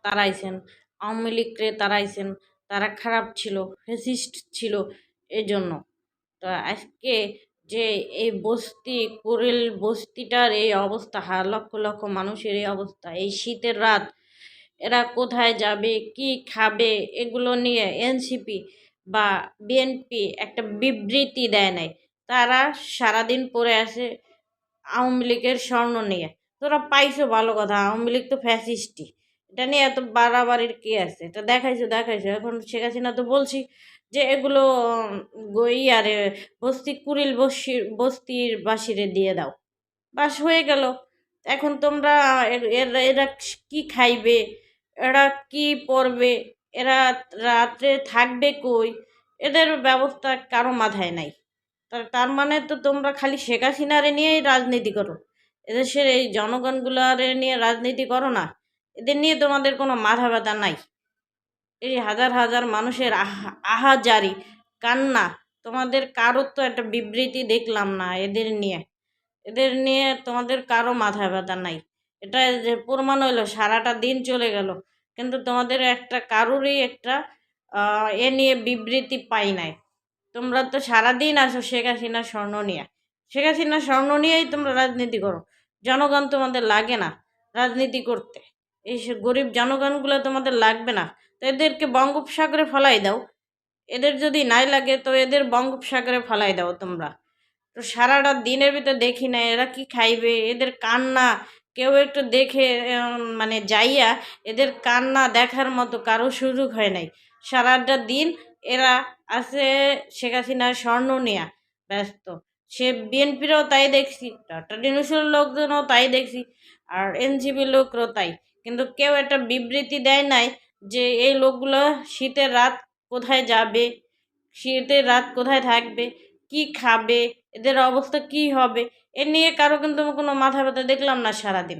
তাড়াইছেন, আওয়ামী লীগকে তাড়াইছেন, তারা খারাপ ছিল, ফ্যাসিস্ট ছিল এজন্য। তো আজকে যে এই বস্তি কুড়িল বস্তিটার এই অবস্থা, লক্ষ লক্ষ মানুষের এই অবস্থা, এই শীতের রাত এরা কোথায় যাবে, কি খাবে, এগুলো নিয়ে এনসিপি বা বিএনপি একটা বিবৃতি দেয় নাই। তারা সারাদিন পড়ে আছে আওয়ামী লীগের স্বর্ণ নিয়ে। তোরা পাইছো ভালো কথা, আওয়ামী লীগ তো ফ্যাসিস্টই, এটা নিয়ে এত বাড়াবাড়ির কি আছে? এটা দেখাইছো। এখন শেখ হাসিনা তো বলছি যে এগুলো ইয়ারে বস্তি কুড়িল বস্তির বাসিরে দিয়ে দাও, বাস হয়ে গেল। এখন তোমরা এরা কি খাইবে, এরা কি পরবে, এরা রাত্রে থাকবে কই, এদের ব্যবস্থা কারো মাথায় নাই। তার মানে তো তোমরা খালি শেখ হাসিনারে নিয়েই রাজনীতি করো, এদেশের এই জনগণগুলারে নিয়ে রাজনীতি করো না। এদের নিয়ে তোমাদের কোনো মাথা ব্যথা নাই। এই হাজার হাজার মানুষের আহাজারি কান্না, তোমাদের কারোর তো একটা বিবৃতি দেখলাম না এদের নিয়ে। এদের নিয়ে তোমাদের কারো মাথা ব্যথা নাই। এটা যে প্রমাণ হইলো, সারাটা দিন চলে গেল কিন্তু তোমাদের একটা কারোরই একটা এ নিয়ে বিবৃতি পাই নাই। তোমরা তো সারাদিন আসো শেখ হাসিনা স্বর্ণ নিয়ে, শেখ হাসিনা স্বর্ণ নিয়েই তোমরা রাজনীতি করো। জনগণ তোমাদের লাগে না রাজনীতি করতে, এই গরিব জনগণগুলো তোমাদের লাগবে না। তো এদেরকে বঙ্গোপসাগরে ফলাই দাও, এদের যদি নাই লাগে তো এদের বঙ্গোপসাগরে ফলাই দাও তোমরা। তো সারাটা দিনের ভিতর দেখি না এরা কি খাইবে, এদের কান্না কেউ একটু দেখে মানে যাইয়া এদের কান্না দেখার মতো কারো সুযোগ হয় নাই। সারাটা দিন এরা আছে শেখ হাসিনার স্বর্ণ নিয়া ব্যস্ত। সে বিএনপিরও তাই দেখছি, ডক্টর ইউনূসের লোকজনও তাই দেখছি, আর এনসিপি লোকরাও তাই। কিন্তু কেউ একটা বিবৃতি দেয় নাই যে এই লোকগুলো শীতের রাত কোথায় যাবে, শীতের রাত কোথায় থাকবে, কি খাবে, এদের অবস্থা কি হবে, এ নিয়ে কারো কিন্তু কোনো মাথা ব্যথা দেখলাম না সারাদিন।